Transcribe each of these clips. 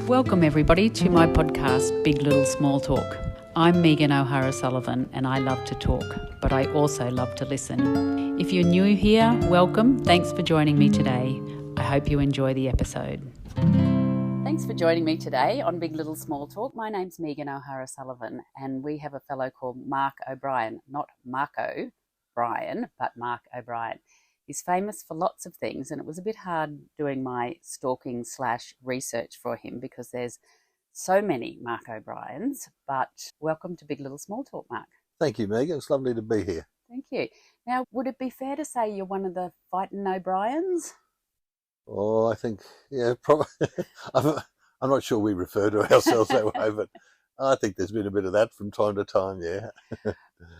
Welcome everybody to my podcast, Big Little Small Talk. I'm Megan O'Hara-Sullivan and I love to talk, but I also love to listen. If you're new here, welcome. Thanks for joining me today. I hope you enjoy the episode. Thanks for joining me today on Big Little Small Talk. My name's Megan O'Hara-Sullivan and we have a fellow called Mark O'Brien, not Marco Bryan, but Mark O'Brien. He's famous for lots of things, and it was a bit hard doing my stalking / research for him because there's so many Mark O'Briens, but welcome to Big Little Small Talk, Mark. Thank you, Megan. It's lovely to be here. Thank you. Now, would it be fair to say you're one of the fighting O'Briens? Oh, I think, yeah, probably. I'm not sure we refer to ourselves that way, but I think there's been a bit of that from time to time, yeah.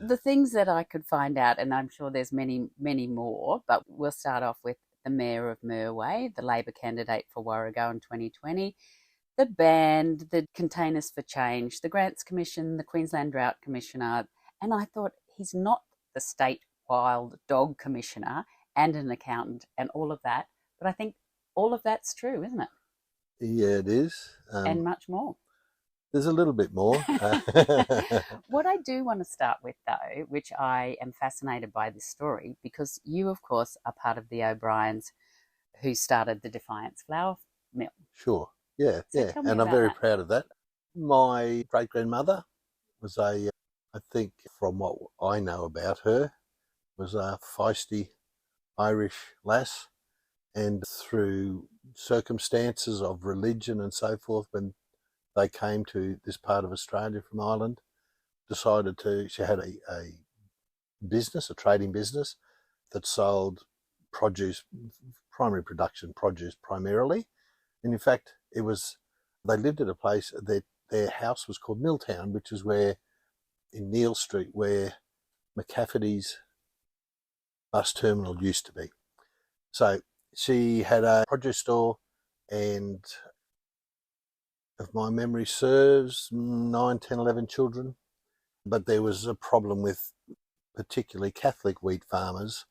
The things that I could find out, and I'm sure there's many, many more, but we'll start off with the Mayor of Merway, the Labor candidate for Warrego in 2020, the band, the Containers for Change, the Grants Commission, the Queensland Drought Commissioner, and I thought he's not the State Wild Dog Commissioner and an accountant and all of that, but I think all of that's true, isn't it? Yeah, it is. And much more. There's a little bit more. What I do want to start with, though, which I am fascinated by this story, because you, of course, are part of the O'Briens who started the Defiance Flour Mill. Sure, yeah, So yeah. tell me And I'm about very that. proud of that. My great-grandmother was I think from what I know about her, was a feisty Irish lass. And through circumstances of religion and so forth, when they came to this part of Australia from Ireland, she had a business, a trading business that sold produce, primary production produce primarily. And in fact, they lived at a place that their house was called Milltown, which is where, in Neil Street, where McCafferty's bus terminal used to be. So she had a produce store, and if my memory serves, 9, 10, 11 children. But there was a problem with particularly Catholic wheat farmers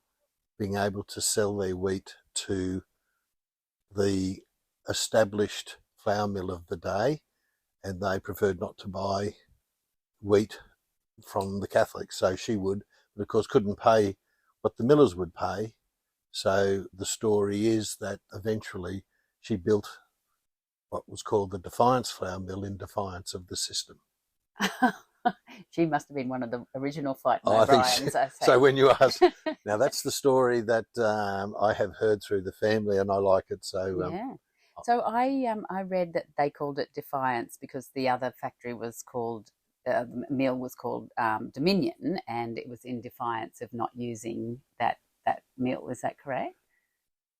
being able to sell their wheat to the established flour mill of the day, and they preferred not to buy wheat from the Catholics. So she would, but of course couldn't pay what the millers would pay. So the story is that eventually she built what was called the Defiance Flour Mill in defiance of the system. She must have been one of the original fighting I think O'Briens. so. When you ask, now that's the story that I have heard through the family, and I like it. So yeah. So I read that they called it Defiance because the other factory was called, the mill was called Dominion, and it was in defiance of not using that mill. Is that correct?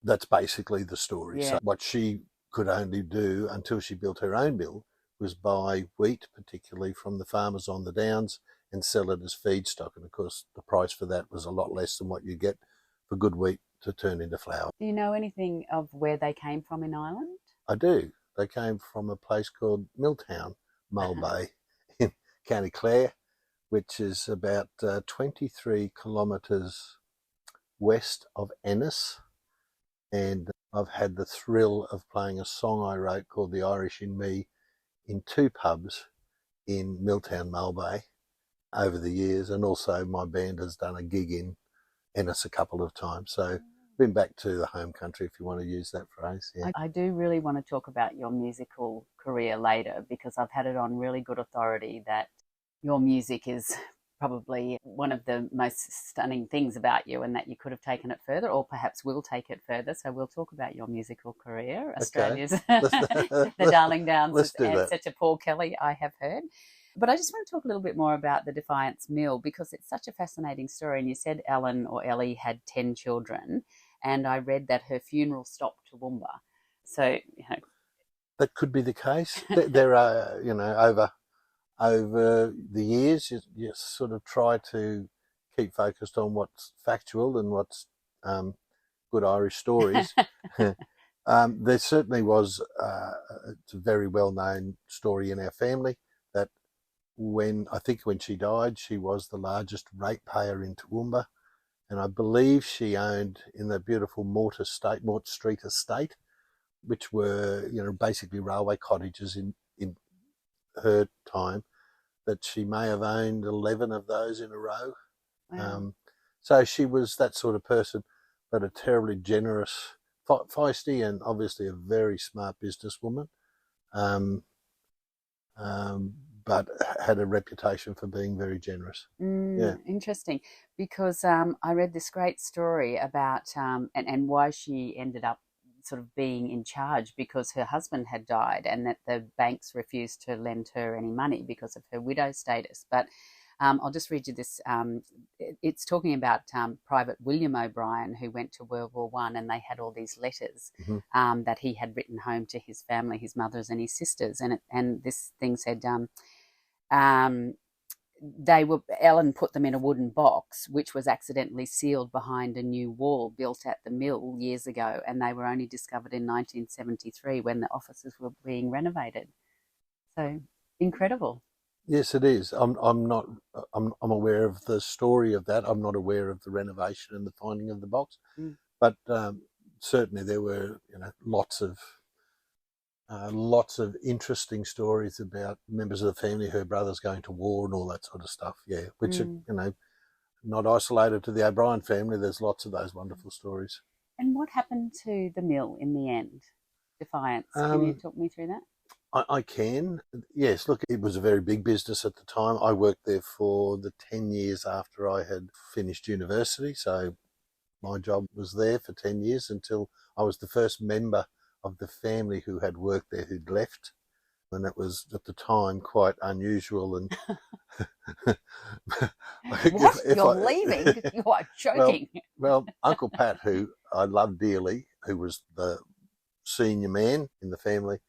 That's basically the story. Yeah. So what she could only do until she built her own mill was buy wheat, particularly from the farmers on the downs, and sell it as feedstock. And of course, the price for that was a lot less than what you get for good wheat to turn into flour. Do you know anything of where they came from in Ireland? I do. They came from a place called Milltown, Mulbay, in County Clare, which is about 23 kilometres west of Ennis. And I've had the thrill of playing a song I wrote called The Irish in Me in 2 pubs in Milltown, Mulbay over the years. And also my band has done a gig in Ennis a couple of times. So been back to the home country, if you want to use that phrase. Yeah. I do really want to talk about your musical career later because I've had it on really good authority that your music is probably one of the most stunning things about you, and that you could have taken it further or perhaps will take it further. So we'll talk about your musical career. Australia's the Darling Downs answer to Paul Kelly, I have heard. But I just want to talk a little bit more about the Defiance Mill because it's such a fascinating story. And you said Ellen or Ellie had 10 children, and I read that her funeral stopped Toowoomba. So, that could be the case. There are, over the years, you sort of try to keep focused on what's factual and what's good Irish stories. There certainly was it's a very well-known story in our family that when she died, she was the largest ratepayer in Toowoomba, and I believe she owned in the beautiful Mort Street estate which were, basically railway cottages in her time, that she may have owned 11 of those in a row. Wow. So she was that sort of person, but a terribly generous, feisty, and obviously a very smart businesswoman. But had a reputation for being very generous. Yeah. Interesting, because I read this great story about and why she ended up sort of being in charge, because her husband had died and that the banks refused to lend her any money because of her widow status. But I'll just read you this. It's talking about Private William O'Brien, who went to World War One, and they had all these letters that he had written home to his family, his mothers and his sisters, and this thing said, Ellen put them in a wooden box, which was accidentally sealed behind a new wall built at the mill years ago, and they were only discovered in 1973 when the offices were being renovated. So incredible. Yes, it is. I'm aware of the story of that. I'm not aware of the renovation and the finding of the box, but certainly there were lots of interesting stories about members of the family, her brothers going to war and all that sort of stuff. Yeah, which are not isolated to the O'Brien family. There's lots of those wonderful stories. And what happened to the mill in the end? Defiance. Can you talk me through that? I can. Yes, look, it was a very big business at the time. I worked there for the 10 years after I had finished university. So my job was there for 10 years until I was the first member of the family who had worked there who'd left. And that was at the time quite unusual. And what? You're leaving? You are joking. Well, Uncle Pat, who I loved dearly, who was the senior man in the family,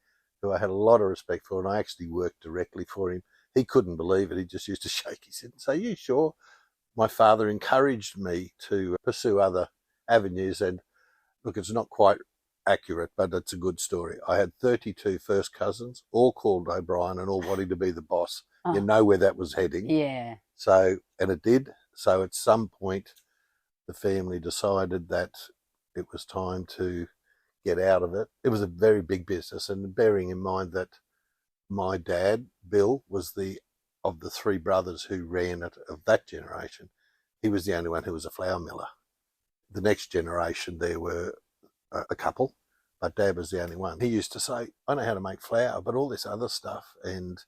who I had a lot of respect for, and I actually worked directly for him. He couldn't believe it. He just used to shake his head and say, "You sure?" My father encouraged me to pursue other avenues, and look, it's not quite accurate, but it's a good story. I had 32 first cousins, all called O'Brien and all wanting to be the boss. You know where that was heading. Yeah. So, and it did. So at some point, the family decided that it was time to get out of it. It was a very big business, and bearing in mind that my dad, Bill, was of the three brothers who ran it of that generation, he was the only one who was a flour miller. The next generation, there were a couple, but Dad was the only one. He used to say, "I know how to make flour, but all this other stuff," and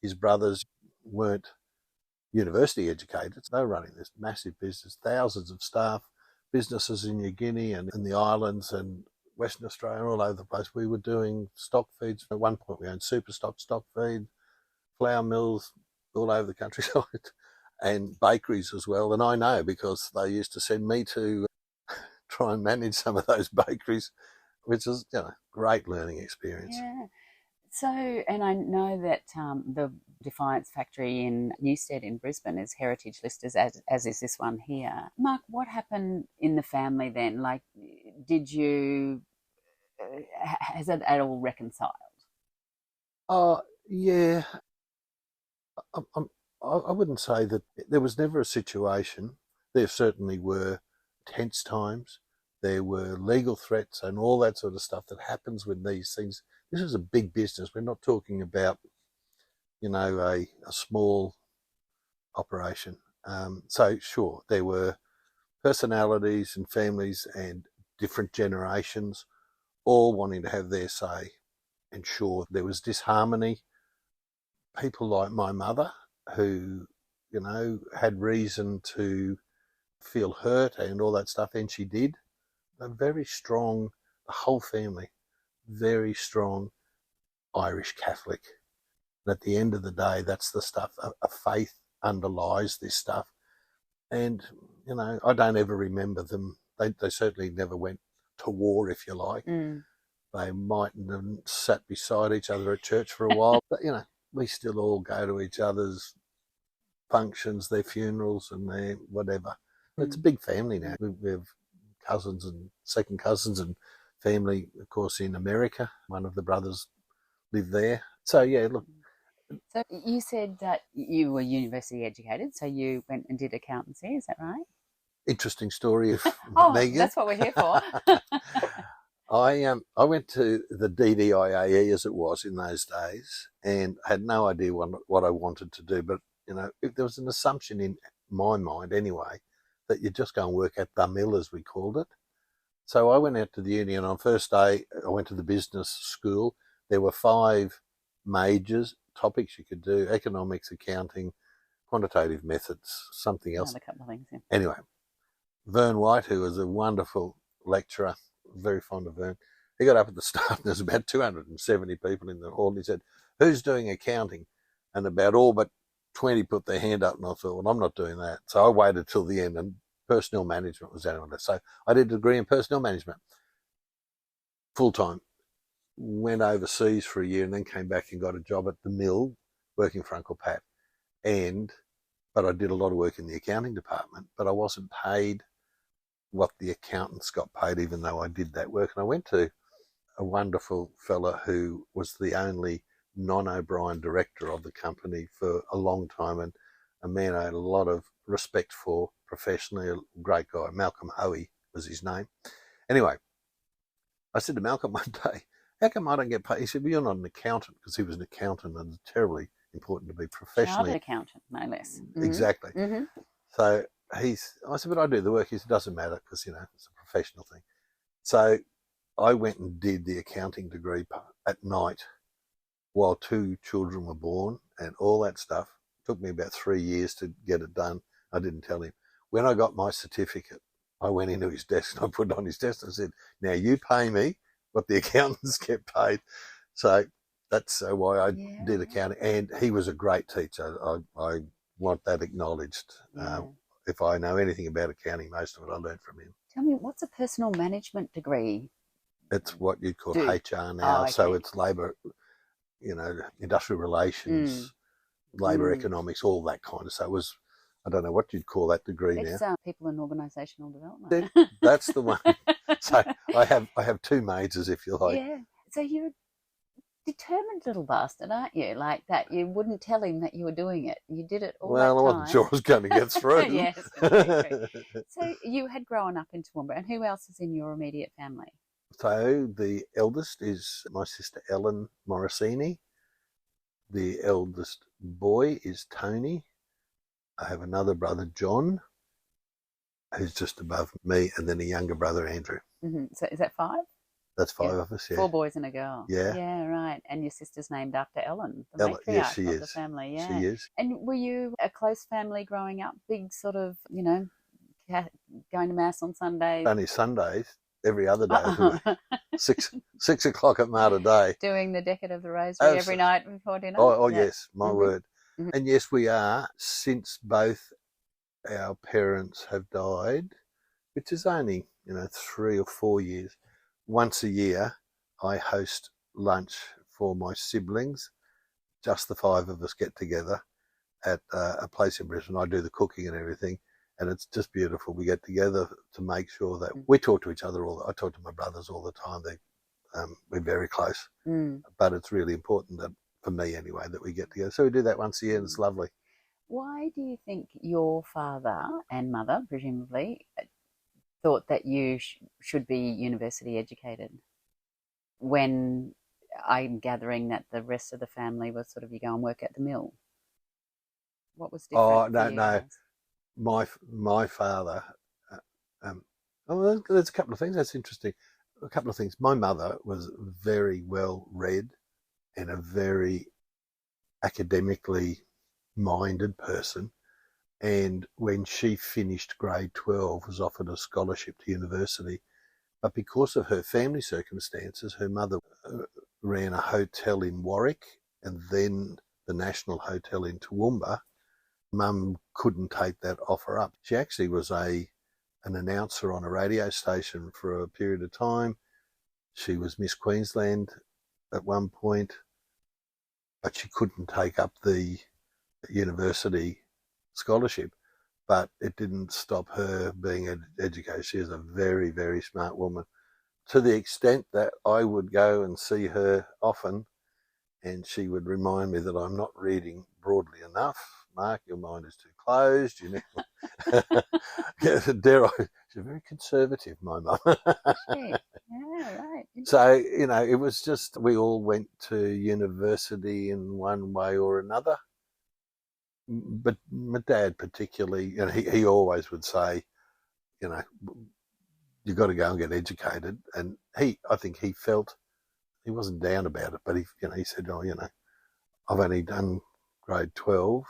his brothers weren't university educated. They were running this massive business, thousands of staff, businesses in New Guinea and in the islands and Western Australia, all over the place. We were doing stock feeds. At one point we owned super stock feed, flour mills all over the countryside, and bakeries as well. And I know because they used to send me to try and manage some of those bakeries, which is great learning experience. Yeah. So, and I know that the Defiance factory in Newstead in Brisbane is heritage listed, as is this one here. Mark, what happened in the family then? Like, did you, has it at all reconciled? Yeah. I wouldn't say that there was never a situation. There certainly were tense times. There were legal threats and all that sort of stuff that happens when these things. This is a big business. We're not talking about, a small operation. So sure, there were personalities and families and different generations all wanting to have their say. And sure, there was disharmony. People like my mother who, had reason to feel hurt and all that stuff, and she did. They're very strong, the whole family, very strong Irish Catholic. And at the end of the day, that's the stuff. A faith underlies this stuff. And, I don't ever remember them. They certainly never went to war, if you like. They mightn't have sat beside each other at church for a while. But, we still all go to each other's functions, their funerals and their whatever. It's a big family now. We have cousins and second cousins and family, of course, in America. One of the brothers lived there. So, yeah, look. So you said that you were university educated, so you went and did accountancy, is that right? Interesting story of Oh, Megan. that's what we're here for. I went to the DDIAE, as it was in those days, and had no idea what I wanted to do. But if there was an assumption in my mind anyway that you'd just go and work at the mill, as we called it. So I went out to the uni, and on first day I went to the business school. There were 5 majors, topics you could do: economics, accounting, quantitative methods, something else. Another couple of things, yeah. Anyway, Vern White, who was a wonderful lecturer, very fond of Vern, he got up at the start, and there's about 270 people in the hall, and he said, "Who's doing accounting?" And about all but 20 put their hand up, and I thought, well, I'm not doing that. So I waited till the end, and personnel management was out on it. So I did a degree in personnel management, full-time. Went overseas for a year and then came back and got a job at the mill working for Uncle Pat. But I did a lot of work in the accounting department, but I wasn't paid what the accountants got paid, even though I did that work. And I went to a wonderful fella who was the only non-O'Brien director of the company for a long time, and a man I had a lot of respect for professionally, a great guy. Malcolm Hoey was his name. Anyway, I said to Malcolm one day, "How come I don't get paid?" He said, "Well, you're not an accountant," because he was an accountant, and it's terribly important to be professionally. Chartered accountant, no less. Mm-hmm. Exactly. Mm-hmm. So I said, "But I do the work." He said, "Doesn't matter, because, it's a professional thing." So I went and did the accounting degree at night while 2 children were born and all that stuff. It took me about 3 years to get it done. I didn't tell him. When I got my certificate, I went into his desk and I put it on his desk and I said, "Now you pay me what the accountants get paid." So that's why I did accounting. And he was a great teacher. I want that acknowledged. Yeah. If I know anything about accounting, most of it I learned from him. Tell me, what's a personal management degree? It's what you'd call HR now. Okay. So it's labour, industrial relations, labour economics, all that kind of stuff. It was, I don't know what you'd call that degree now. It's people and organisational development. That's the one. So I have 2 majors, if you like. Yeah. So you're a determined little bastard, aren't you? Like that, you wouldn't tell him that you were doing it. You did it all that time. Well, I wasn't sure I was going to get through. Yes. So you had grown up in Toowoomba, and who else is in your immediate family? So the eldest is my sister Ellen Morosini. The eldest boy is Tony. I have another brother, John, who's just above me, and then a younger brother, Andrew. Mm-hmm. So is that 5? That's 5 of us, yeah. 4 boys and a girl. Yeah. Yeah, right. And your sister's named after Ellen, the matriarch yes, she of is. the family. Yeah. She is. And were you a close family growing up? Big sort of, going to mass on Sundays? Only Sundays. Every other day. 6 o'clock at Martyr Day. Doing the Decade of the Rosary every night before dinner? Oh yes, my word. Mm-hmm. And yes, we are, since both our parents have died, which is only, 3 or 4 years. Once a year, I host lunch for my siblings. Just the 5 of us get together at a place in Brisbane. I do the cooking and everything, and it's just beautiful. We get together to make sure that we talk to each other I talk to my brothers all the time. We're very close, but it's really important that, for me anyway, that we get together. So we do that once a year, and it's lovely. Why do you think your father and mother, presumably, thought that you should be university educated, when I'm gathering that the rest of the family was sort of, you go and work at the mill? What was different? No. My father, there's a couple of things that's interesting. A couple of things. My mother was very well read and a very academically minded person. And when she finished grade 12, was offered a scholarship to university. But because of her family circumstances, her mother ran a hotel in Warwick and then the National Hotel in Toowoomba. Mum couldn't take that offer up. She actually was an announcer on a radio station for a period of time. She was Miss Queensland at one point, but she couldn't take up the university scholarship. But it didn't stop her being educated. She is a very, very smart woman, to the extent that I would go and see her often, and she would remind me that I'm not reading broadly enough. Mark, your mind is too closed. She's very conservative, my mum. Yeah. Yeah, right. So, it was just, we all went to university in one way or another. But my dad particularly, he always would say, you know, you've got to go and get educated. And I think he felt, he wasn't down about it, but he said, I've only done grade 12.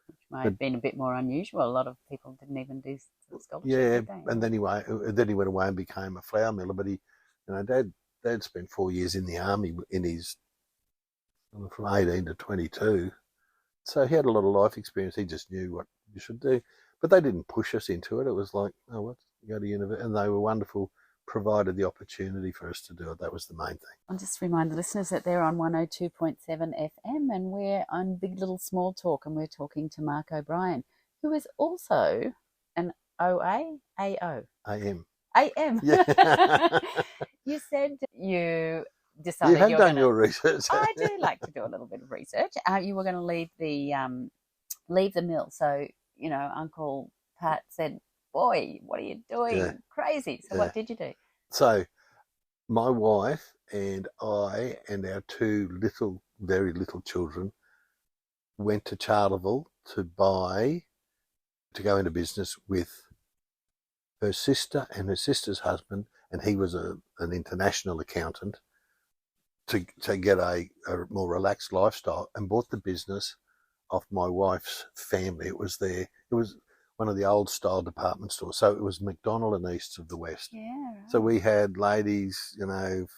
Which might have been a bit more unusual. A lot of people didn't even do scholarship, yeah, did they? and then he went away and became a flour miller. But Dad spent 4 years in the army from 18 to 22. So he had a lot of life experience. He just knew what you should do. But they didn't push us into it. It was like, oh, what? You go to university. And they were wonderful, provided the opportunity for us to do it. That was the main thing. I'll just remind the listeners that they're on 102.7 FM and we're on Big Little Small Talk, and we're talking to Mark O'Brien, who is also an OA? AO? AM. AM. Yeah. You said you decided you have done your research. I do like to do a little bit of research. You were going to leave the mill. So, Uncle Pat said, boy, what are you doing? Yeah. Crazy. So what did you do? So my wife and I and our two very little children went to Charleville to go into business with her sister and her sister's husband, and he was an international accountant, to get a more relaxed lifestyle, and bought the business off my wife's family. It was one of the old style department stores. So it was McDonald and Easts of the West. Yeah. Right. So we had ladies,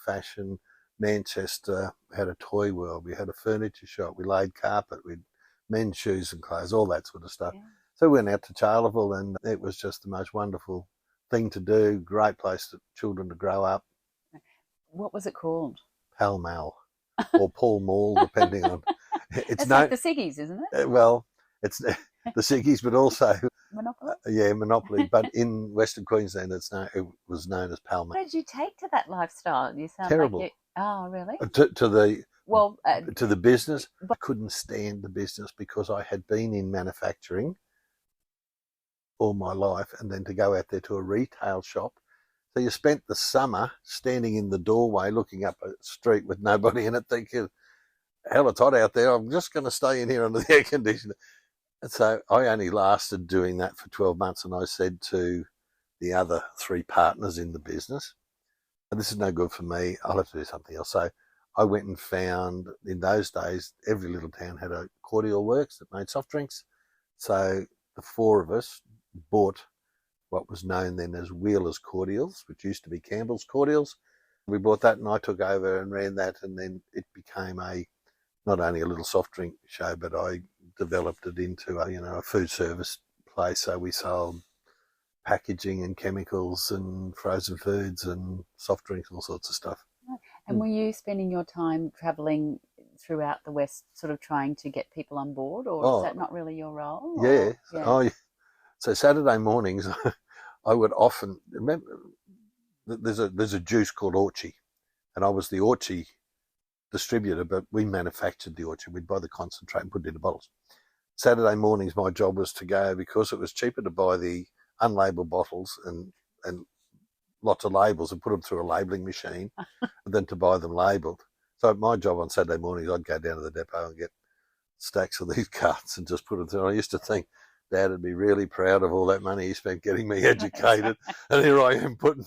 fashion. Manchester had a toy world. We had a furniture shop. We laid carpet. We had men's shoes and clothes, all that sort of stuff. Yeah. So we went out to Charleville, and it was just the most wonderful thing to do. Great place for children to grow up. What was it called? Pall Mall or Paul Mall, depending on. It's like the Siggies, isn't it? Well, it's the Siggies, but also Monopoly. Monopoly. But in Western Queensland, it was known as Pall Mall. What did you take to that lifestyle? You sound terrible. Like oh, really? To the business, but I couldn't stand the business because I had been in manufacturing all my life, and then to go out there to a retail shop. So you spent the summer standing in the doorway looking up a street with nobody in it, thinking, hell, it's hot out there. I'm just going to stay in here under the air conditioner. And so I only lasted doing that for 12 months. And I said to the other three partners in the business, this is no good for me. I'll have to do something else. So I went and found, in those days, every little town had a cordial works that made soft drinks. So the four of us bought what was known then as Wheeler's Cordials, which used to be Campbell's Cordials. We bought that, and I took over and ran that, and then it became not only a little soft drink show, but I developed it into a food service place. So we sold packaging and chemicals and frozen foods and soft drinks, all sorts of stuff. And were you spending your time travelling throughout the West, sort of trying to get people on board, or is that not really your role? Yeah. Oh, so Saturday mornings, I would often remember. There's a juice called Orchie, and I was the Orchie distributor, but we manufactured the Orchie. We'd buy the concentrate and put it into bottles. Saturday mornings, my job was to go, because it was cheaper to buy the unlabelled bottles and lots of labels and put them through a labelling machine than to buy them labelled. So my job on Saturday mornings, I'd go down to the depot and get stacks of these carts and just put them through. I used to think Dad would be really proud of all that money he spent getting me educated, and here I am putting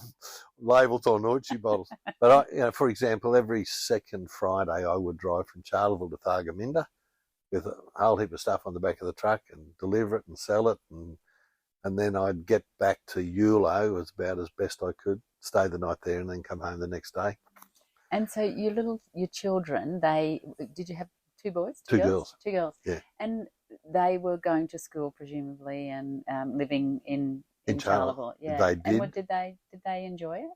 labels on Orchie bottles. But for example, every second Friday I would drive from Charleville to Thargomindah with a whole heap of stuff on the back of the truck and deliver it and sell it, and then I'd get back to Eulo as best I could, stay the night there, and then come home the next day. And so your children, did you have two boys? Two girls. Two girls. Yeah. And they were going to school presumably and living in Charleville. Yeah. They did. And did they enjoy it?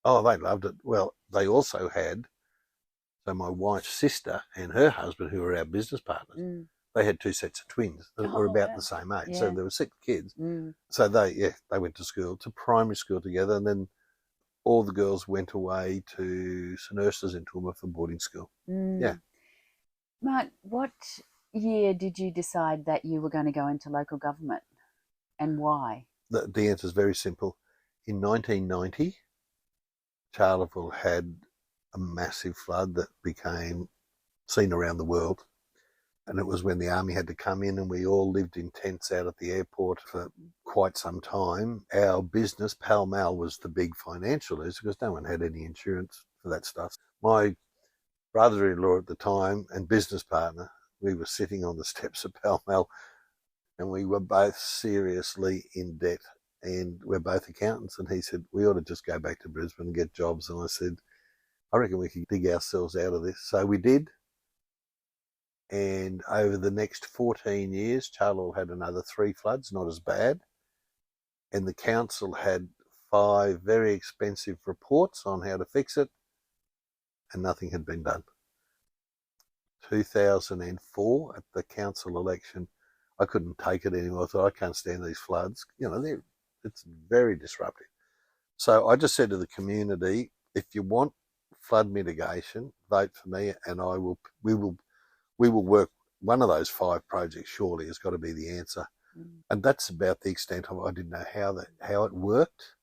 Oh, they loved it. Well, they also had, so my wife's sister and her husband, who were our business partners, they had two sets of twins that were about the same age. Yeah. So there were 6 kids. So they went to primary school together, and then all the girls went away to St Ursula's in Toowoomba for boarding school. Yeah. Mark, what year did you decide that you were going to go into local government, and why? The answer is very simple. In 1990, Charleville had a massive flood that became seen around the world. And it was when the army had to come in and we all lived in tents out at the airport for quite some time. Our business, Pall Mall, was the big financial loser because no one had any insurance for that stuff. My brother-in-law at the time and business partner, we were sitting on the steps of Pall Mall and we were both seriously in debt. And we're both accountants. And he said, we ought to just go back to Brisbane and get jobs. And I said, I reckon we could dig ourselves out of this. So we did. And over the next 14 years, Charleville had another 3 floods, not as bad. And the council had 5 very expensive reports on how to fix it, and nothing had been done. 2004, at the council election, I couldn't take it anymore. I thought, I can't stand these floods. It's very disruptive. So I just said to the community, if you want flood mitigation, vote for me, and we will work. One of those 5 projects surely has got to be the answer. And that's about the extent of it. I didn't know how it worked.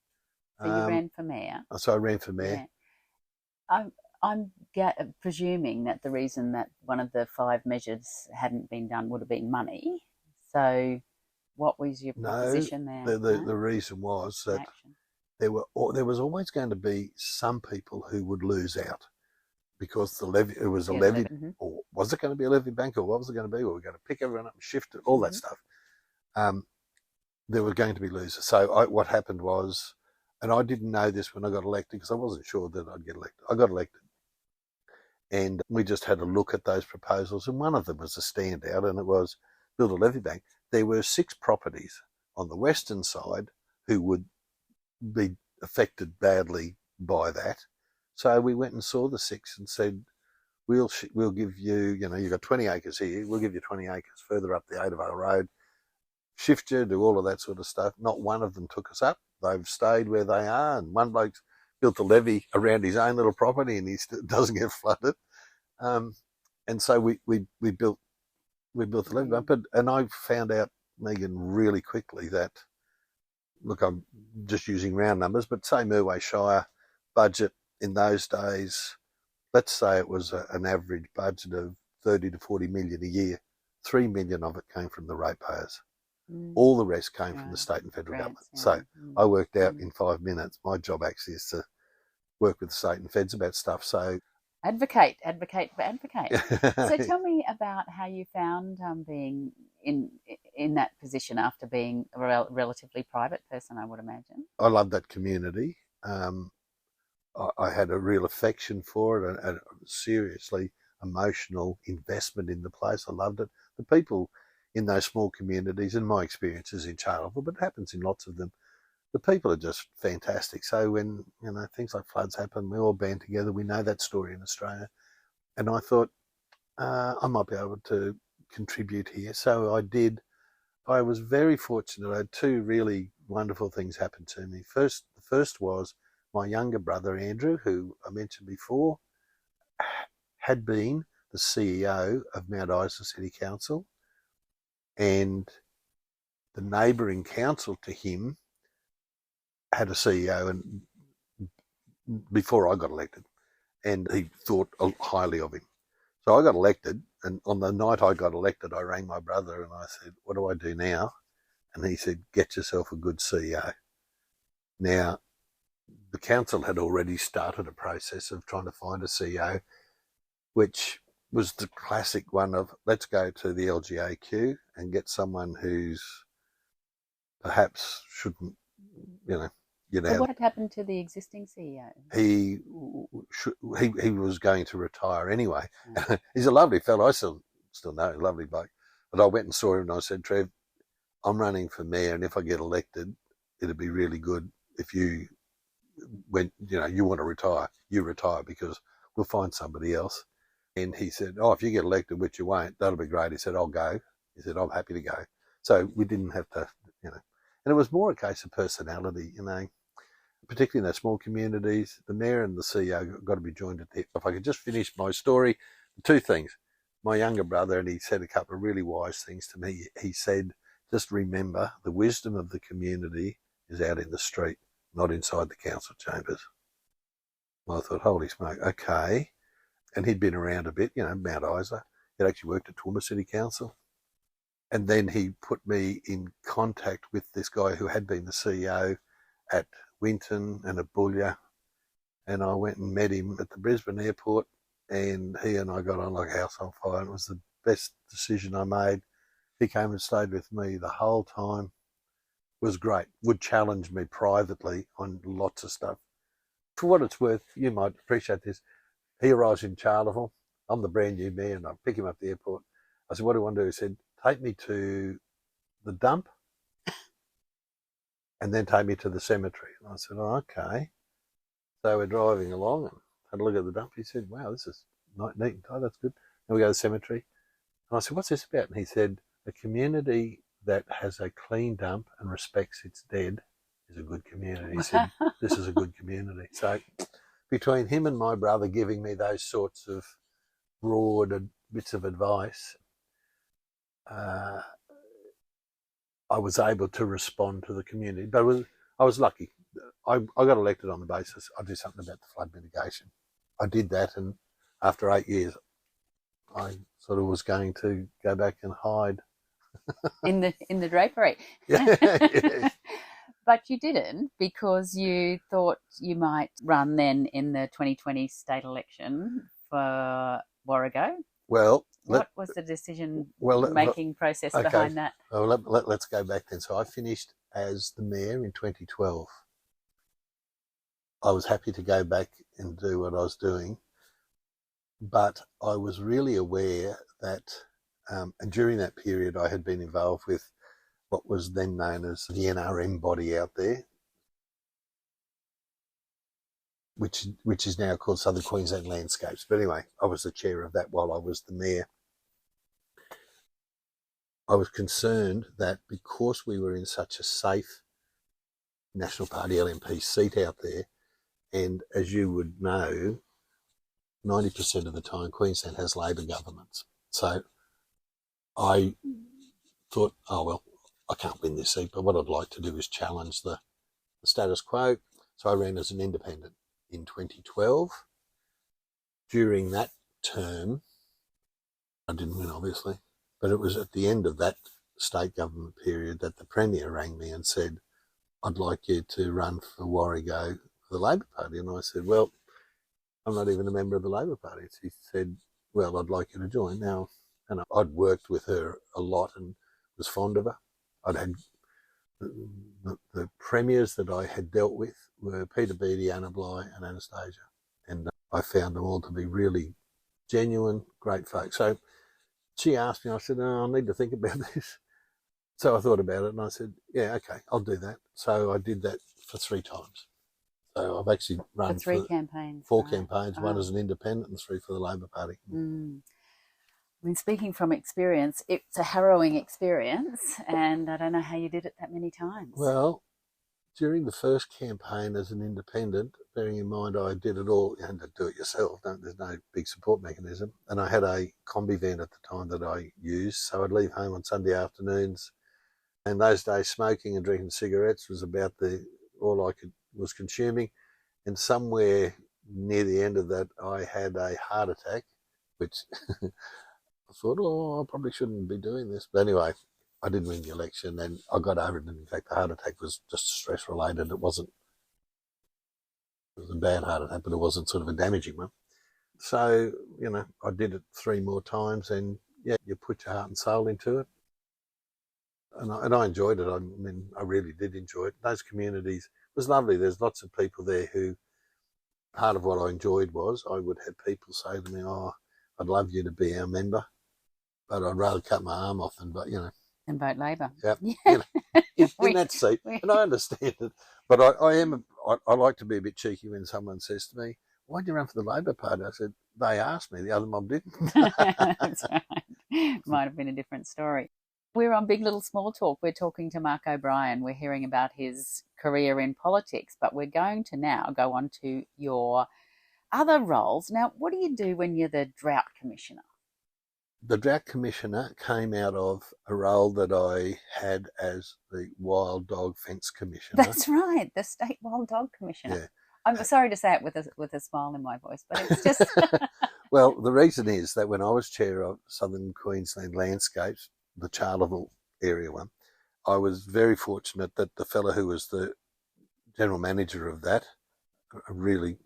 So you ran for mayor? So I ran for mayor. Yeah. I'm presuming that the reason that one of the 5 measures hadn't been done would have been money. So what was your position there? The reason was that there was always going to be some people who would lose out because it was a levy, or was it going to be a levy bank, or what was it going to be? Or we're going to pick everyone up and shift it, all that stuff. There were going to be losers. So what happened was, and I didn't know this when I got elected because I wasn't sure that I'd get elected. I got elected. And we just had a look at those proposals, and one of them was a standout, and it was build a levy bank. There were 6 properties on the western side who would be affected badly by that. So we went and saw the 6 and said, we'll give you, you've got 20 acres here, we'll give you 20 acres further up the Adavale Road, shift you, do all of that sort of stuff. Not one of them took us up. They've stayed where they are, and one bloke's built a levee around his own little property and he doesn't get flooded. And so we built the levee bank. And I found out, Megan, really quickly that, look, I'm just using round numbers, but say Merway Shire budget in those days, let's say it was an average budget of 30 to 40 million a year. 3 million of it came from the ratepayers. All the rest came from the state and federal government. Yeah. So I worked out in 5 minutes. My job actually is to work with the state and feds about stuff. So advocate. So tell me about how you found being in that position after being a relatively private person, I would imagine. I love that community. I had a real affection for it, and a seriously emotional investment in the place. I loved it. The people in those small communities, and my experiences in Charleville, but it happens in lots of them, the people are just fantastic. So when things like floods happen, we all band together. We know that story in Australia, and I thought I might be able to contribute here. So I did. I was very fortunate. I had 2 really wonderful things happen to me. The first was my younger brother Andrew, who I mentioned before, had been the CEO of Mount Isa City Council, and the neighbouring council to him had a CEO and before I got elected, and he thought highly of him. So I got elected, and on the night I got elected, I rang my brother and I said, what do I do now? And he said, get yourself a good CEO. Now, the council had already started a process of trying to find a CEO, which was the classic one of, let's go to the LGAQ and get someone who's perhaps shouldn't, So what had happened to the existing CEO? He was going to retire anyway. He's a lovely fellow. I still know, a lovely bloke. But I went and saw him and I said, Trev, I'm running for mayor, and if I get elected, it'd be really good if you want to retire, you retire, because we'll find somebody else. And he said, if you get elected, which you won't, that'll be great. He said, I'll go. He said, I'm happy to go. So we didn't have to, and it was more a case of personality, particularly in those small communities. The mayor and the CEO got to be joined at the hip. If I could just finish my story, 2 things. My younger brother, and he said a couple of really wise things to me. He said, just remember, the wisdom of the community is out in the street, not inside the council chambers. Well, I thought, holy smoke, okay. And he'd been around a bit, Mount Isa. He'd actually worked at Toowoomba City Council. And then he put me in contact with this guy who had been the CEO at Winton and at Boulia. And I went and met him at the Brisbane airport, and he and I got on like a house on fire. And it was the best decision I made. He came and stayed with me the whole time. It was great. Would challenge me privately on lots of stuff. For what it's worth, you might appreciate this. He arrives in Charleville. I'm the brand new mayor, and I pick him up at the airport. I said, what do you want to do? He said, take me to the dump and then take me to the cemetery. And I said, oh, okay. So we're driving along and had a look at the dump. He said, wow, this is neat and tight. That's good. Then we go to the cemetery. And I said, what's this about? And he said, a community that has a clean dump and respects its dead is a good community. He said, this is a good community. So between him and my brother giving me those sorts of broad bits of advice, I was able to respond to the community. But I was lucky. I got elected on the basis I'd do something about the flood mitigation. I did that, and after 8 years, I sort of was going to go back and hide in the drapery. Yeah. But you didn't, because you thought you might run then in the 2020 state election for Warrego. Well, what was the decision-making process behind that? Well, let's go back then. So I finished as the mayor in 2012. I was happy to go back and do what I was doing, but I was really aware that, and during that period, I had been involved with what was then known as the NRM body out there, which is now called Southern Queensland Landscapes. But anyway, I was the chair of that while I was the mayor. I was concerned that because we were in such a safe National Party LNP seat out there, and as you would know, 90% of the time Queensland has Labor governments. So I thought, oh, well, I can't win this seat, but what I'd like to do is challenge the status quo. So I ran as an independent in 2012. During that term, I didn't win, obviously, but it was at the end of that state government period that the Premier rang me and said, I'd like you to run for Warrego for the Labor Party. And I said, well, I'm not even a member of the Labor Party. He said, well, I'd like you to join now. And I'd worked with her a lot and was fond of her. I'd had the premiers that I had dealt with were Peter Beattie, Anna Bligh and Anastasia. And I found them all to be really genuine, great folk. So she asked me, I said, oh, I need to think about this. So I thought about it and I said, yeah, okay, I'll do that. So I did that for 3 times. So I've actually run for 3 campaigns. 4 campaigns, 1 as an independent and 3 for the Labor Party. Mm. I mean, speaking from experience, it's a harrowing experience, and I don't know how you did it that many times. Well, during the first campaign as an independent, bearing in mind I did it all, you had to do it yourself, there's no big support mechanism, and I had a combi van at the time that I used, so I'd leave home on Sunday afternoons, and those days smoking and drinking cigarettes was about all I was consuming, and somewhere near the end of that I had a heart attack, which I thought, oh, I probably shouldn't be doing this. But anyway, I didn't win the election and I got over it. And in fact, the heart attack was just stress related. It was a bad heart attack, but it wasn't sort of a damaging one. So, I did it 3 more times and yeah, you put your heart and soul into it. And I enjoyed it. I mean, I really did enjoy it. Those communities, it was lovely. There's lots of people there who, part of what I enjoyed was I would have people say to me, oh, I'd love you to be our member, but I'd rather cut my arm off than and vote Labor. Yep. In that seat, and I understand it. But I like to be a bit cheeky when someone says to me, why'd you run for the Labor Party? I said, they asked me, the other mob didn't. That's right. Might have been a different story. We're on Big Little Small Talk. We're talking to Mark O'Brien. We're hearing about his career in politics, but we're going to now go on to your other roles. Now, what do you do when you're the Drought Commissioner? The Drought Commissioner came out of a role that I had as the Wild Dog Fence Commissioner. That's right, the State Wild Dog Commissioner. Yeah. I'm sorry to say it with a smile in my voice, but it's just... Well, the reason is that when I was chair of Southern Queensland Landscapes, the Charleville area one, I was very fortunate that the fellow who was the general manager of that, a really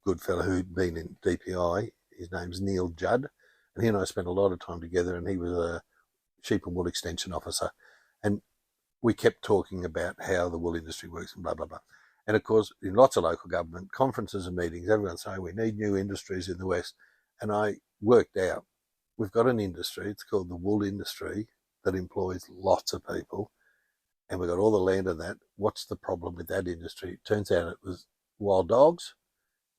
good fellow who'd been in DPI, his name's Neil Judd, and he and I spent a lot of time together, and he was a sheep and wool extension officer. And we kept talking about how the wool industry works and blah, blah, blah. And of course, in lots of local government conferences and meetings, everyone's saying we need new industries in the West. And I worked out, we've got an industry, it's called the wool industry, that employs lots of people. And we've got all the land of that. What's the problem with that industry? It turns out it was wild dogs.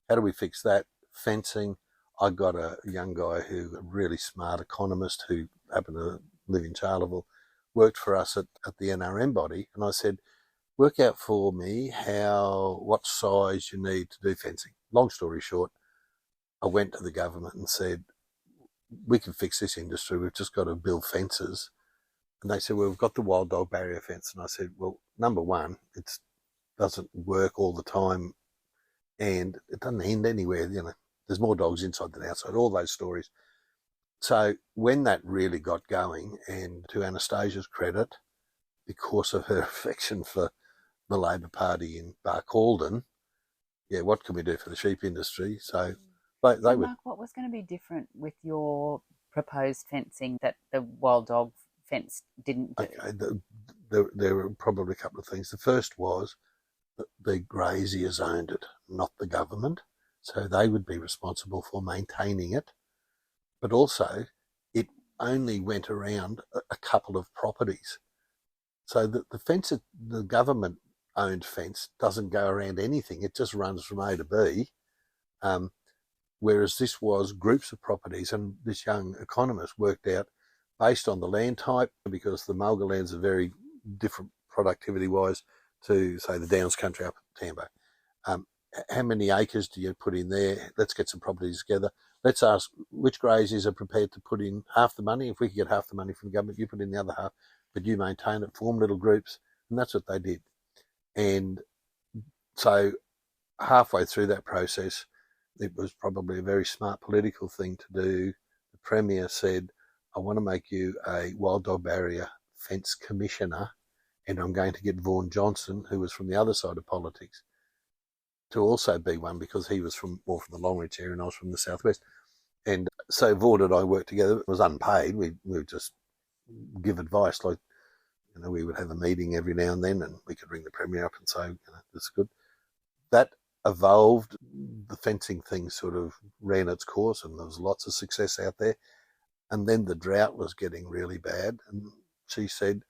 How do we fix that? Fencing. I got a young guy a really smart economist who happened to live in Charleville, worked for us at the NRM body. And I said, work out for me what size you need to do fencing. Long story short, I went to the government and said, we can fix this industry. We've just got to build fences. And they said, well, we've got the wild dog barrier fence. And I said, well, number one, it doesn't work all the time and it doesn't end anywhere. There's more dogs inside than outside, all those stories. So when that really got going, and to Anastasia's credit, because of her affection for the Labor Party in Barcaldine, what can we do for the sheep industry? So they would. Mark, what was going to be different with your proposed fencing that the wild dog fence didn't do? Okay, there were probably a couple of things. The first was that the graziers owned it, not the government. So they would be responsible for maintaining it. But also, it only went around a couple of properties. So the fence, the government-owned fence, doesn't go around anything. It just runs from A to B. Whereas this was groups of properties, and this young economist worked out, based on the land type, because the mulga lands are very different productivity-wise to, say, the Downs country up at Tambo. How many acres do you put in there? Let's get some properties together. Let's ask which graziers are prepared to put in half the money. If we could get half the money from the government, you put in the other half, but you maintain it, form little groups, and that's what they did. And so halfway through that process, it was probably a very smart political thing to do. The Premier said, I want to make you a wild dog barrier fence commissioner, and I'm going to get Vaughan Johnson, who was from the other side of politics, to also be one, because he was more from the Longreach area and I was from the southwest. And so Vaughan and I worked together. It was unpaid. We would just give advice, like, we would have a meeting every now and then, and we could ring the Premier up and say, this is good. That evolved. The fencing thing sort of ran its course, and there was lots of success out there. And then the drought was getting really bad, and she said,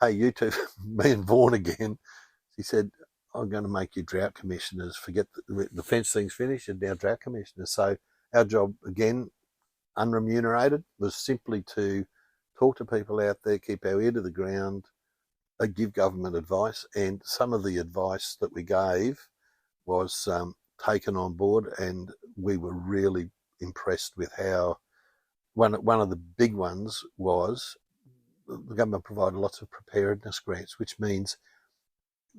hey, you two, me and Vaughan again, she said, I'm going to make you drought commissioners. Forget the fence thing's finished, and now drought commissioners. So our job, again, unremunerated, was simply to talk to people out there, keep our ear to the ground, give government advice. And some of the advice that we gave was taken on board, and we were really impressed with how one of the big ones was the government provided lots of preparedness grants, which means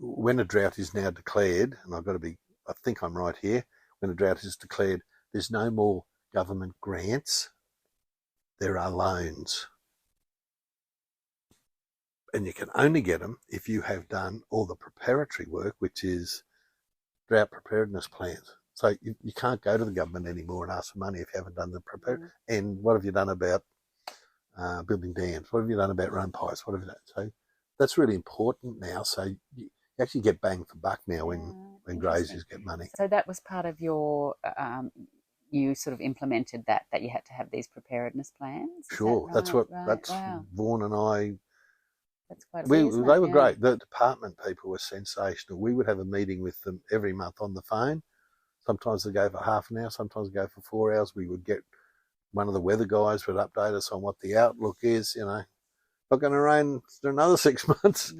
when a drought is now declared, and I think I'm right here, when a drought is declared, there's no more government grants, there are loans. And you can only get them if you have done all the preparatory work, which is drought preparedness plans. So you can't go to the government anymore and ask for money if you haven't done the preparedness. And what have you done about building dams? What have you done about run pipes? What have you done? So that's really important now. So you actually get bang for buck now when graziers get money. So that was part of your, you sort of implemented that you had to have these preparedness plans? Sure. That's Wow. Vaughan and I. That's quite they were great. The department people were sensational. We would have a meeting with them every month on the phone. Sometimes they go for half an hour, sometimes they go for 4 hours. We would get one of the weather guys would update us on what the outlook is, not going to rain for another 6 months.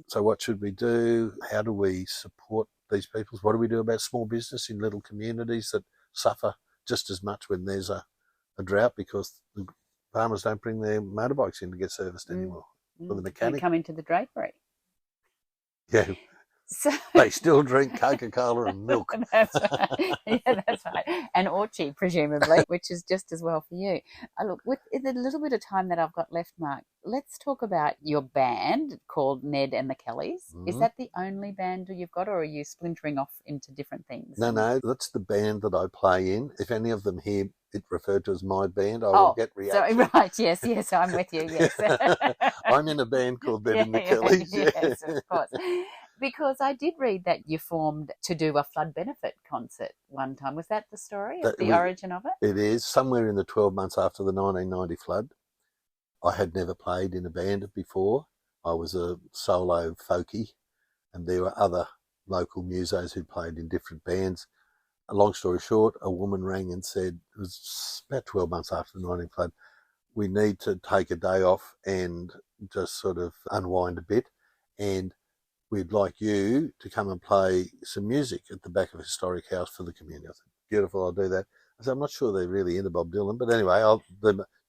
So what should we do? How do we support these people? What do we do about small business in little communities that suffer just as much when there's a drought, because the farmers don't bring their motorbikes in to get serviced anymore? For the mechanic. You come into the drapery. Yeah. So They still drink Coca-Cola and milk. that's right. Yeah, that's right. And orchie, presumably, which is just as well for you. Look, with the little bit of time that I've got left, Mark, let's talk about your band called Ned and the Kellys. Is that the only band you've got, or are you splintering off into different things? No, that's the band that I play in. If any of them hear it referred to as my band, I will get reaction. So, right, yes, I'm with you, yes. I'm in a band called Ned and the Kellys. Yes, of course. Because I did read that you formed to do a flood benefit concert one time. Was that the story of the origin of it? It is. Somewhere in the 12 months after the 1990 flood. I had never played in a band before. I was a solo folkie, and there were other local musos who played in different bands. A long story short, a woman rang and said, it was about 12 months after the 19 flood, we need to take a day off and just sort of unwind a bit, and we'd like you to come and play some music at the back of a historic house for the community. I said, beautiful, I'll do that. I said, I'm not sure they're really into Bob Dylan, but anyway,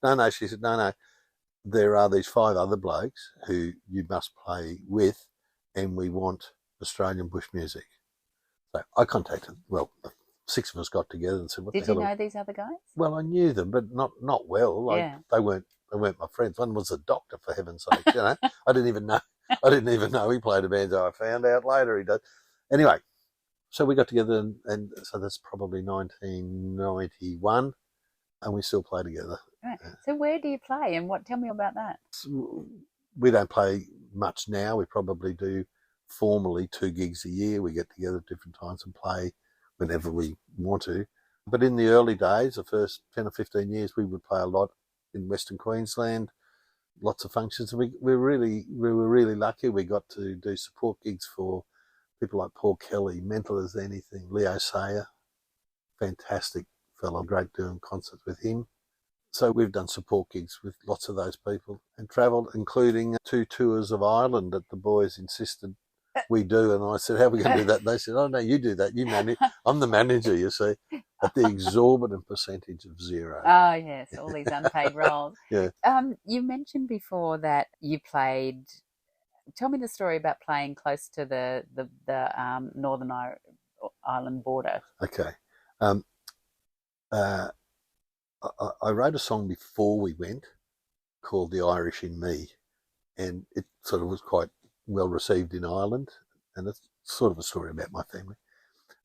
no, she said, no, there are these 5 other blokes who you must play with, and we want Australian bush music. So I contacted, 6 of us got together and said, what Did the hell? Did you know these other guys? Well, I knew them, but not well. Like, they weren't my friends. One was a doctor, for heaven's sake. I didn't even know he played a band. I found out later he does. Anyway, so we got together, and so that's probably 1991, and we still play together. Right. So where do you play, and tell me about that? We don't play much now. We probably do formally 2 gigs a year. We get together at different times and play whenever we want to. But in the early days, the first 10 or 15 years, we would play a lot in Western Queensland, lots of functions. We were really lucky. We got to do support gigs for people like Paul Kelly, Mental as Anything, Leo Sayer, fantastic fellow, great doing concerts with him. So we've done support gigs with lots of those people and travelled, including 2 tours of Ireland that the boys insisted we do. And I said, how are we going to do that? And they said, oh, no, you do that. You manage. I'm the manager, you see, at the exorbitant percentage of 0. Oh, yes, all these unpaid roles. Yeah. You mentioned before that you played. Tell me the story about playing close to the Northern Ireland border. Okay. I wrote a song before we went called The Irish in Me, and it sort of was quite well received in Ireland, and it's sort of a story about my family.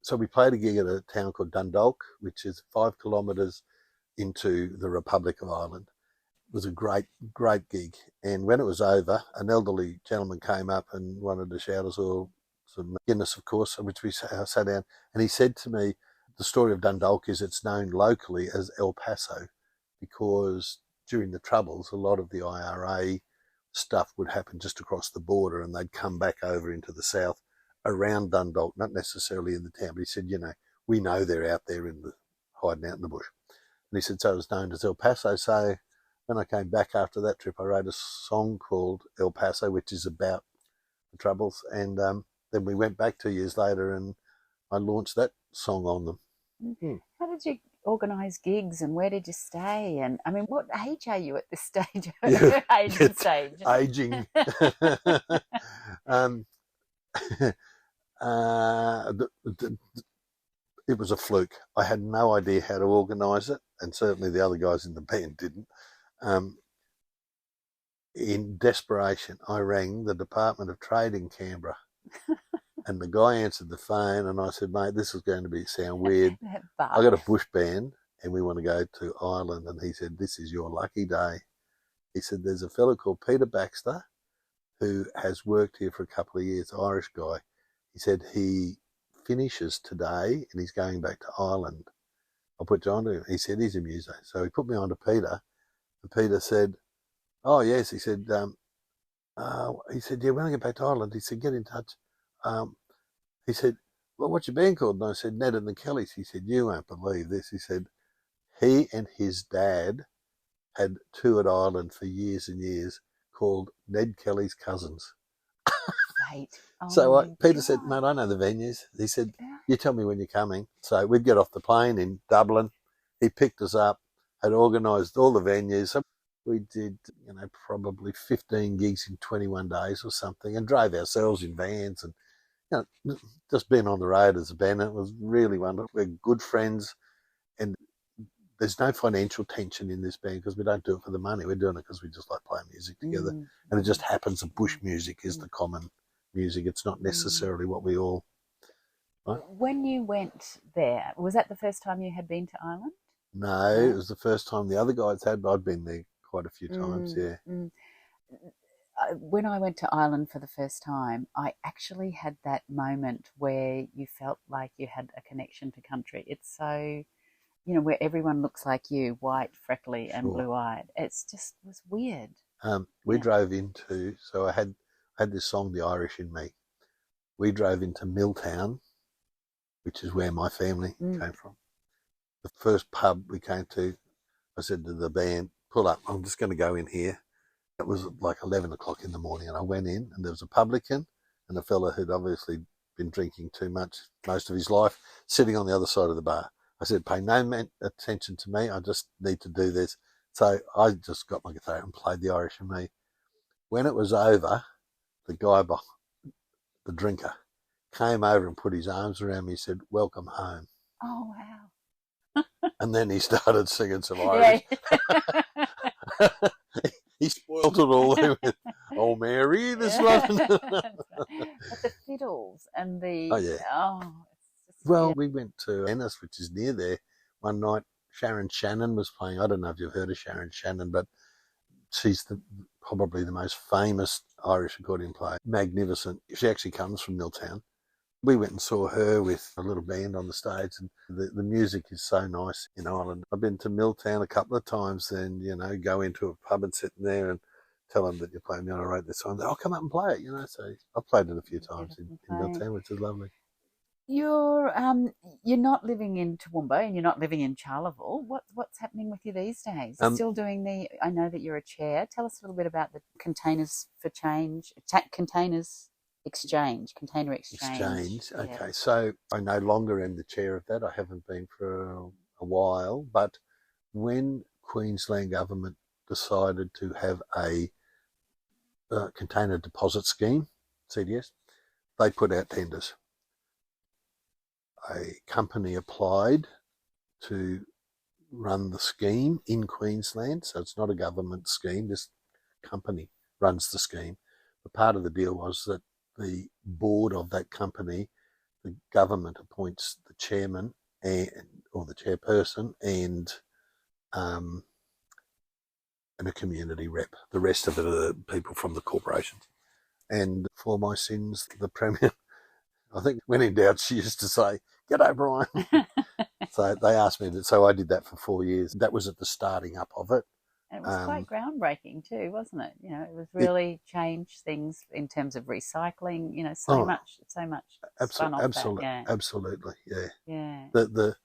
So we played a gig at a town called Dundalk, which is 5 kilometres into the Republic of Ireland. It was a great gig, and when it was over, an elderly gentleman came up and wanted to shout us all some Guinness, of course, which we sat down, and he said to me, the story of Dundalk is it's known locally as El Paso because during the Troubles, a lot of the IRA stuff would happen just across the border, and they'd come back over into the south around Dundalk, not necessarily in the town. But he said, we know they're out there hiding out in the bush. And he said, so it was known as El Paso. So when I came back after that trip, I wrote a song called El Paso, which is about the Troubles. And then we went back 2 years later and I launched that song on them. Mm-hmm. How did you organise gigs, and where did you stay? And I mean, what age are you at this stage? Aging. It was a fluke. I had no idea how to organise it, and certainly the other guys in the band didn't. In desperation, I rang the Department of Trade in Canberra. And the guy answered the phone, and I said, mate, this is going to sound weird. I got a bush band, and we want to go to Ireland. And he said, this is your lucky day. He said, there's a fellow called Peter Baxter who has worked here for a couple of years, Irish guy. He said he finishes today, and he's going back to Ireland. I'll put you on to him. He said, he's a muso. So he put me on to Peter, and Peter said, oh, yes. He said, yeah, when I get back to Ireland, he said, get in touch. He said, well, what's your band called? And I said, Ned and the Kellys. He said, you won't believe this. He said, he and his dad had toured Ireland for years and years called Ned Kelly's Cousins. Right. Oh so Peter said, mate, I know the venues. He said, you tell me when you're coming. So we'd get off the plane in Dublin. He picked us up, had organised all the venues. So we did, probably 15 gigs in 21 days or something, and drove ourselves in vans and just being on the road as a band, it was really wonderful. We're good friends, and there's no financial tension in this band because we don't do it for the money. We're doing it because we just like playing music together. And it just happens that bush music is the common music. It's not necessarily what we all... Right? When you went there, was that the first time you had been to Ireland? No, it was the first time the other guys had, but I'd been there quite a few times, yeah. When I went to Ireland for the first time, I actually had that moment where you felt like you had a connection to country. It's so, where everyone looks like you, white, freckly, and blue-eyed. It's just was weird. We drove into, so I had this song, The Irish in Me. We drove into Milltown, which is where my family came from. The first pub we came to, I said to the band, pull up, I'm just going to go in here. It was like 11 o'clock in the morning, and I went in, and there was a publican and a fella who'd obviously been drinking too much most of his life, sitting on the other side of the bar. I said, pay no attention to me, I just need to do this. So I just got my guitar and played The Irish in Me. When it was over, the guy, the drinker, came over and put his arms around me and said, welcome home. Oh, wow. And then he started singing some Irish. Yeah. He spoiled it all with, oh, Mary, this one. But the fiddles and the... Oh, yeah. Well, we went to Ennis, which is near there, one night. Sharon Shannon was playing. I don't know if you've heard of Sharon Shannon, but she's probably the most famous Irish accordion player. Magnificent. She actually comes from Milltown. We went and saw her with a little band on the stage, and the music is so nice in Ireland. I've been to Milltown a couple of times, and, go into a pub and sit in there and tell them that you're playing me on a road this song. I'll come up and play it, so I've played it a few times in Milltown, which is lovely. You're not living in Toowoomba and you're not living in Charleville. What's happening with you these days? Still doing I know that you're a chair. Tell us a little bit about the Container Exchange. Okay, yeah. So I no longer am the chair of that. I haven't been for a while, but when Queensland government decided to have a container deposit scheme, CDS, they put out tenders. A company applied to run the scheme in Queensland, so it's not a government scheme. This company runs the scheme. But part of the deal was that the board of that company, the government appoints the chairman or the chairperson and a community rep. The rest of it are people from the corporations. And for my sins, the Premier, I think when in doubt, she used to say, "G'day, Brian." So they asked me so I did that for 4 years. That was at the starting up of it. And it was quite groundbreaking too, wasn't it? It was really changed things in terms of recycling. So much spun off that. Yeah. Absolutely, yeah. Yeah. The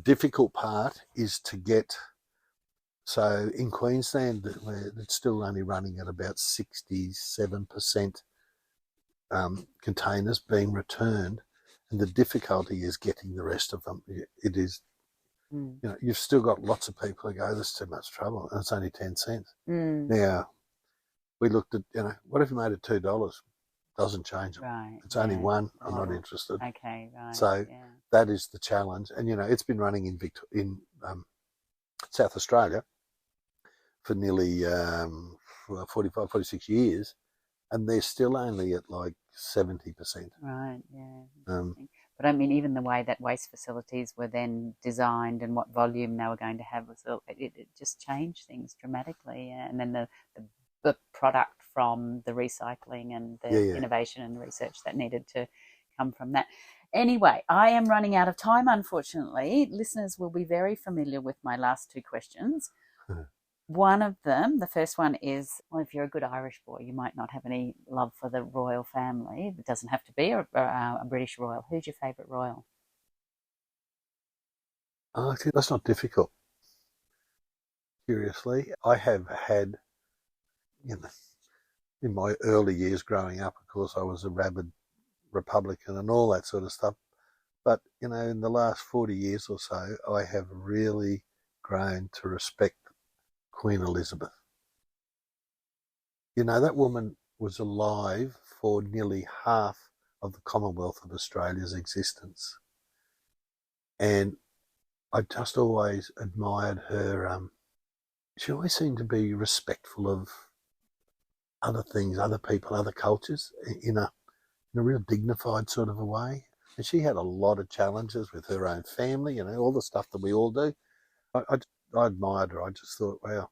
difficult part is to get. So in Queensland, it's still only running at about 67% containers being returned, and the difficulty is getting the rest of them. It is. You've still got lots of people who go, "There's too much trouble," and it's only 10 cents. Now, we looked at, what if you made it $2? Doesn't change it. Right. It's only one. I'm not interested. Okay, right. So that is the challenge, and it's been running in South Australia for nearly 45, 46 years, and they're still only at like 70%. Right. Yeah. But I mean, even the way that waste facilities were then designed and what volume they were going to have it just changed things dramatically. And then the product from the recycling and the innovation and the research that needed to come from that. Anyway, I am running out of time, unfortunately. Listeners will be very familiar with my last two questions. One of them, the first one is, well, if you're a good Irish boy, you might not have any love for the royal family. It doesn't have to be a British royal. Who's your favourite royal? I think that's not difficult. Curiously, I have had, in my early years growing up, of course, I was a rabid Republican and all that sort of stuff. But, in the last 40 years or so, I have really grown to respect Queen Elizabeth. That woman was alive for nearly half of the Commonwealth of Australia's existence. And I just always admired her. She always seemed to be respectful of other things, other people, other cultures in a real dignified sort of a way. And she had a lot of challenges with her own family, all the stuff that we all do. I admired her. I just thought, wow,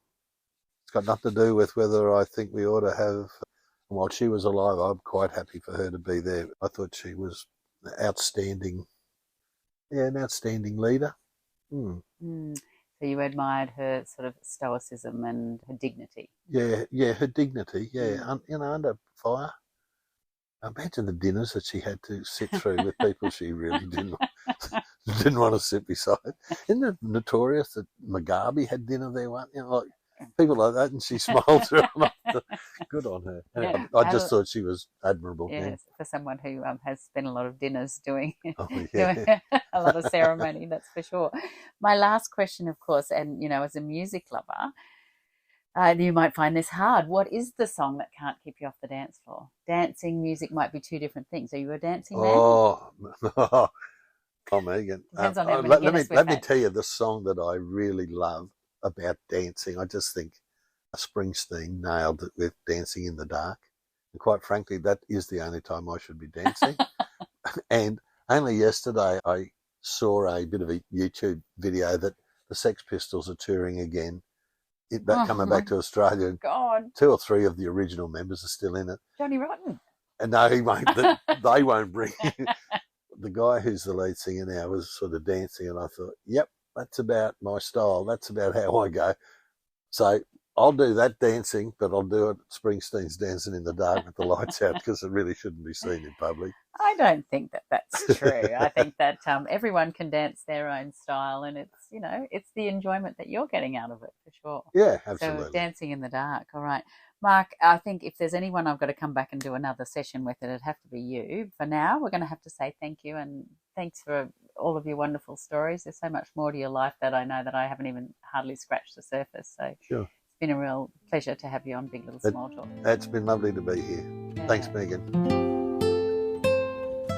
it's got nothing to do with whether I think we ought to have. While she was alive, I'm quite happy for her to be there. I thought she was an outstanding leader. So you admired her sort of stoicism and her dignity. Yeah, her dignity. Yeah, under fire. Imagine the dinners that she had to sit through with people she really didn't want to sit beside. Isn't it notorious that Mugabe had dinner there once? People like that, and she smiled through them. Good on her. Anyway, I just thought she was admirable. Yes, for someone who has spent a lot of dinners doing, doing a lot of ceremony, that's for sure. My last question, of course, and as a music lover, you might find this hard. What is the song that can't keep you off the dance floor? Dancing, music might be two different things. Are you a dancing man? Oh, Megan. Depends on how many let me tell you the song that I really love about dancing. I just think Springsteen nailed it with Dancing in the Dark. And quite frankly, that is the only time I should be dancing. And only yesterday I saw a bit of a YouTube video that the Sex Pistols are touring again. Coming back to Australia. God. 2 or 3 of the original members are still in it. Johnny Rotten. And no, he won't. They won't bring the guy who's the lead singer now was sort of dancing, and I thought, yep, that's about my style. That's about how I go. So I'll do that dancing, but I'll do it Springsteen's Dancing in the Dark with the lights out, because it really shouldn't be seen in public. I don't think that that's true. I think that everyone can dance their own style, and it's the enjoyment that you're getting out of it, for sure. Yeah, absolutely. So Dancing in the Dark. All right. Mark, I think if there's anyone I've got to come back and do another session with, it'd have to be you. For now, we're going to have to say thank you, and thanks for all of your wonderful stories. There's so much more to your life that I know that I haven't even hardly scratched the surface. So sure. It's been a real pleasure to have you on Big Little Small Talk. It's been lovely to be here. Yeah. Thanks, Megan.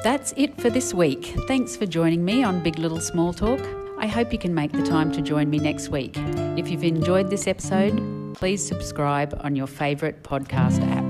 That's it for this week. Thanks for joining me on Big Little Small Talk. I hope you can make the time to join me next week. If you've enjoyed this episode, please subscribe on your favourite podcast app.